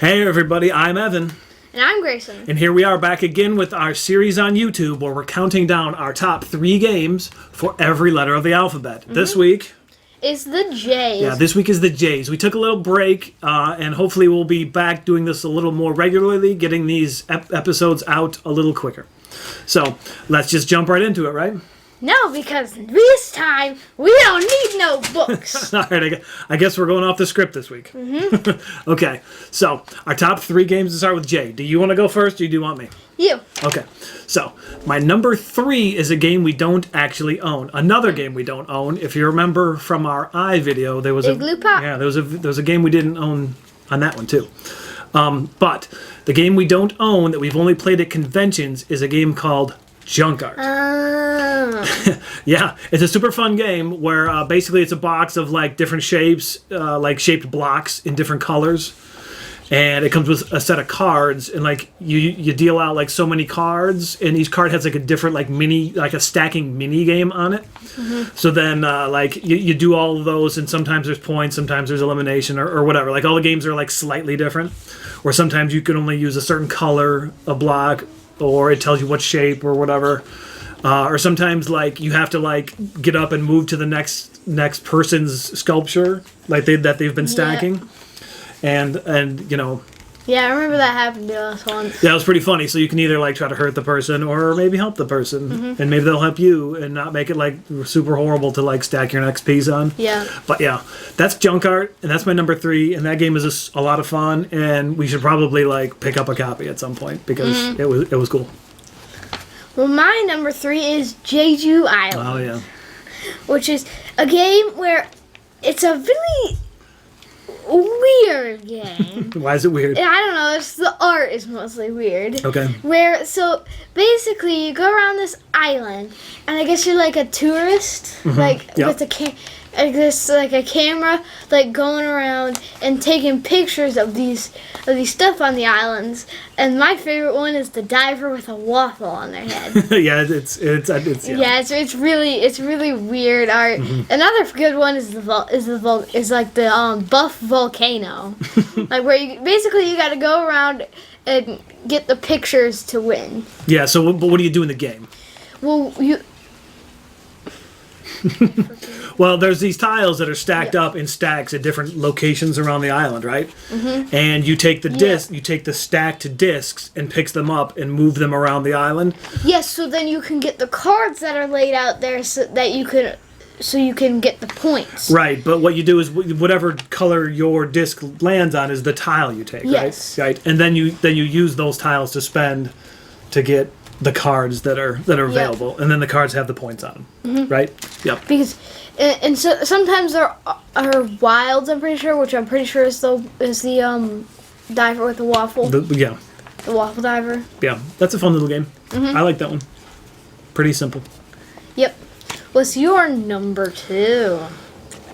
Hey everybody, I'm Evan. And I'm Grayson. And here we are back again with our series on YouTube where we're counting down our top 3 games for every letter of the alphabet. This week is the J's. Yeah, this week is the J's. We took a little break and hopefully we'll be back doing this a little more regularly, getting these episodes out a little quicker. So let's just jump right into it, right? No, because this time we don't need no books. All right, I guess we're going off the script this week. Okay, so our top 3 games to start with J. Do you want to go first or do you want me? You. Okay, so my number 3 is a game we don't actually own. Another game we don't own. If you remember from our I video, there was Igloo Pop. Yeah, there was a game we didn't own on that one too. But the game we don't own that we've only played at conventions is a game called Junk Art. Yeah, it's a super fun game where basically it's a box of like different shapes, like shaped blocks in different colors, and it comes with a set of cards, and like you deal out like so many cards, and each card has like a different like a stacking mini game on it. So then like you do all of those, and sometimes there's points, sometimes there's elimination or whatever. Like all the games are like slightly different, or sometimes you can only use a certain color, a block, or it tells you what shape or whatever. Or sometimes like you have to like get up and move to the next person's sculpture like that they've been stacking, and you know. Yeah, I remember that happened to us once. Yeah, it was pretty funny. So you can either like try to hurt the person or maybe help the person, and maybe they'll help you and not make it like super horrible to like stack your next piece on. Yeah. But yeah, that's Junk Art, and that's my number 3, and that game is a lot of fun, and we should probably like pick up a copy at some point because it was cool. Well, my number 3 is Jeju Island. Oh yeah. Which is a game where it's a really weird game. Why is it weird? I don't know. It's the art is mostly weird. Okay. So basically you go around this island, and I guess you're like a tourist, like with a camera, like going around and taking pictures of these stuff on the islands. And my favorite one is the diver with a waffle on their head. Yeah, it's really weird art. Another good one is the buff volcano, like where you got to go around and get the pictures to win. Yeah. So, but what do you do in the game? Well, Well, there's these tiles that are stacked up in stacks at different locations around the island, right? And you take the disc, you take the stacked discs and picks them up and move them around the island. Yes, so then you can get the cards that are laid out there so you can get the points. Right, but what you do is whatever color your disc lands on is the tile you take, yes. right? And then you use those tiles to spend to get the cards that are available, and then the cards have the points on them, right? Yep. Because and so sometimes there are wilds. I'm pretty sure, which I'm pretty sure is the diver with the waffle. The waffle diver. Yeah, that's a fun little game. I like that one. Pretty simple. Yep. What's your number 2?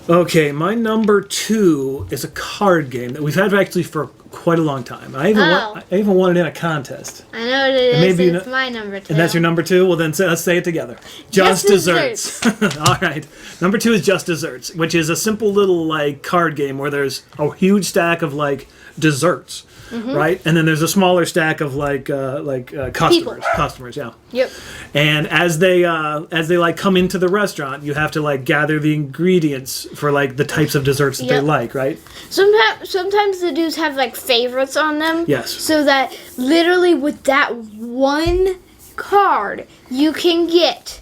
Okay, my number 2 is a card game that we've had actually for quite a long time. I even won it in a contest. I know what it is. Maybe it's my number 2. And that's your number 2? Well, then let's say it together. Just Desserts. All right. Number 2 is Just Desserts, which is a simple little like card game where there's a huge stack of like desserts, right? And then there's a smaller stack of like customers. People. Customers, yeah. Yep. And as they like come into the restaurant, you have to like gather the ingredients for like the types of desserts that they like, right? Sometimes the dudes have like favorites on them. Yes. So that literally with that one card, you can get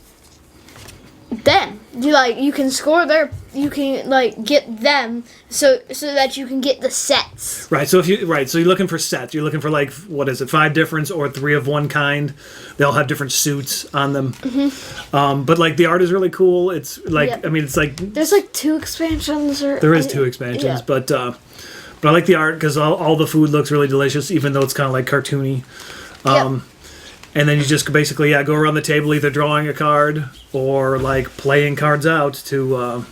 them. You can score you can like get them so that you can get the sets. Right. So you're looking for sets. You're looking for like 5 different or 3 of one kind. They all have different suits on them. But like the art is really cool. It's like I mean it's like there's like 2 expansions. There is 2 expansions, but I like the art because all the food looks really delicious, even though it's kind of like cartoony. And then you just basically go around the table either drawing a card or like playing cards out to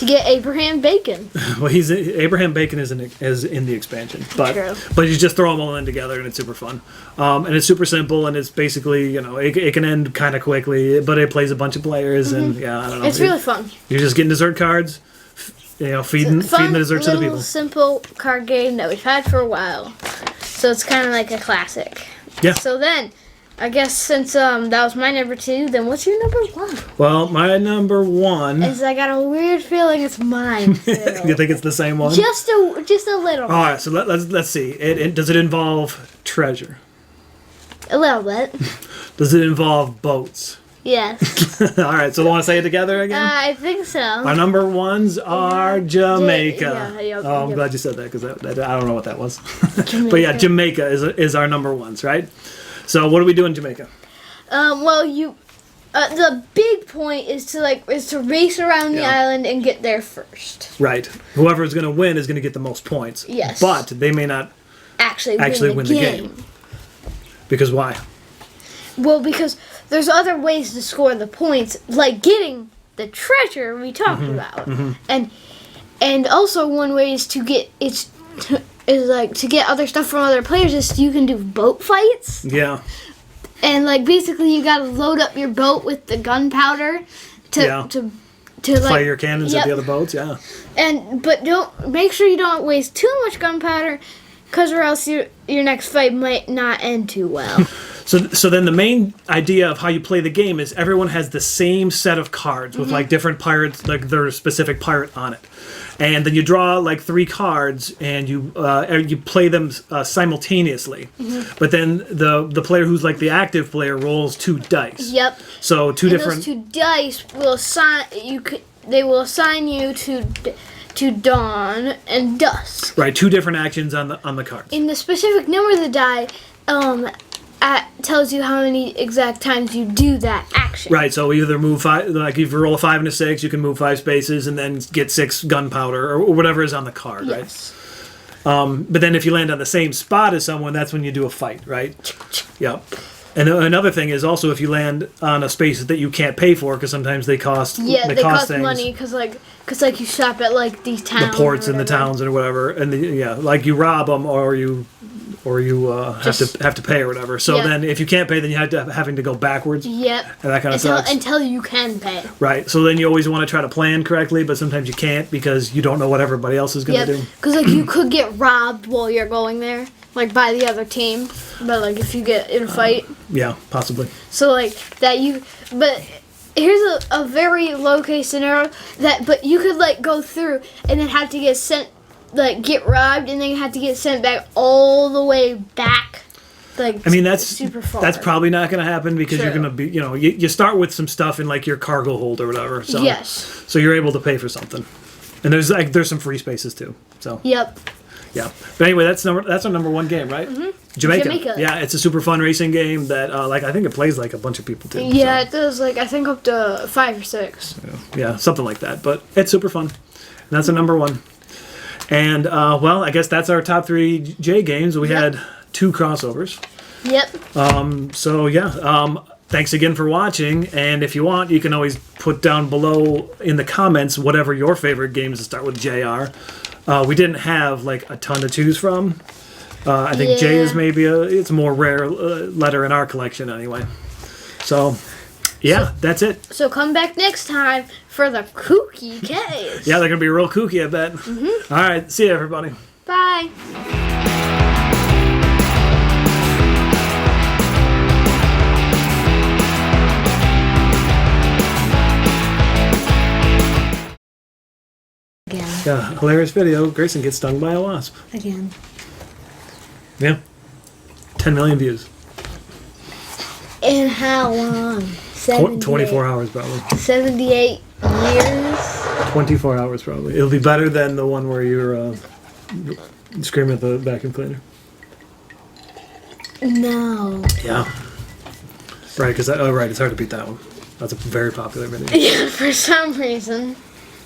get Abraham Bacon. Well, Abraham Bacon is in the expansion, but you just throw them all in together and it's super fun. And it's super simple, and it's basically it can end kind of quickly, but it plays a bunch of players and I don't know. It's really fun. You're just getting dessert cards. feeding the desserts to the little people. Simple card game that we've had for a while. So it's kind of like a classic. Yeah. So then, I guess since that was my number 2, then what's your number 1? Well, my number 1. Is I got a weird feeling it's mine. Too. You think it's the same one? Just a little. All right. So let's see. Does it involve treasure? A little bit. Does it involve boats? Yes. All right. So, want to say it together again? I think so. Our number 1s are Jamaica. Yep, I'm glad you said that because I don't know what that was. But yeah, Jamaica is our number 1s, right? So what do we do in Jamaica? Well, the big point is to race around the island and get there first. Right. Whoever is going to win is going to get the most points. Yes. But they may not actually win the game. Because why? Well, because there's other ways to score the points, like getting the treasure we talked about, and also one way is to get to get other stuff from other players. Is you can do boat fights. Yeah. And basically you gotta load up your boat with the gunpowder to fire your cannons at the other boats. Yeah. But don't make sure you don't waste too much gunpowder, or else your next fight might not end too well. So then the main idea of how you play the game is everyone has the same set of cards with different pirates, their specific pirate on it. And then you draw 3 cards and you play them simultaneously. But then the player who's the active player rolls 2 dice. Yep. So those 2 dice will assign you to dawn and dusk. Right, 2 different actions on the cards. In the specific number of the die, tells you how many exact times you do that action. Right, so either move 5, if you roll a 5 and a 6, you can move 5 spaces and then get 6 gunpowder or whatever is on the card, yes. right? But then if you land on the same spot as someone, that's when you do a fight, right? Yep. And another thing is also if you land on a space that you can't pay for, because sometimes they cost they cost things. money because you shop at these towns, the ports and the towns and whatever, and you rob them or you have to pay or whatever. So then if you can't pay, then you having to go backwards. Yep. And that kind of sucks. Until you can pay. Right. So then you always want to try to plan correctly, but sometimes you can't because you don't know what everybody else is going to do. Because you could get robbed while you're going there, by the other team. But if you get in a fight. Yeah, possibly. So but here's a very low case scenario but you could go through and then have to get sent. Get robbed and then you have to get sent back all the way back. That's super far. That's probably not going to happen because you're going to be, you start with some stuff in your cargo hold or whatever. So, yes. So you're able to pay for something, and there's some free spaces too. So. Yep. Yeah. But anyway, that's our number 1 game, right? Jamaica. Yeah, it's a super fun racing game that I think it plays a bunch of people too. Yeah, it does I think up to 5 or 6. Yeah, something like that. But it's super fun, and that's our number 1. And, I guess that's our top 3 J games. We had 2 crossovers. Yep. Thanks again for watching. And if you want, you can always put down below in the comments whatever your favorite games to start with J are. We didn't have, a ton to choose from. I think J is maybe it's a more rare letter in our collection anyway. So... yeah, that's it. So come back next time for the kooky case. Yeah, they're going to be real kooky, I bet. All right, see you, everybody. Bye. Again. Yeah, hilarious video. Grayson gets stung by a wasp. Again. Yeah. 10 million views. In how long? 24 hours probably. 78 years? 24 hours probably. It'll be better than the one where you're screaming at the vacuum cleaner. No. Yeah. Right, because it's hard to beat that one. That's a very popular video. Yeah, for some reason.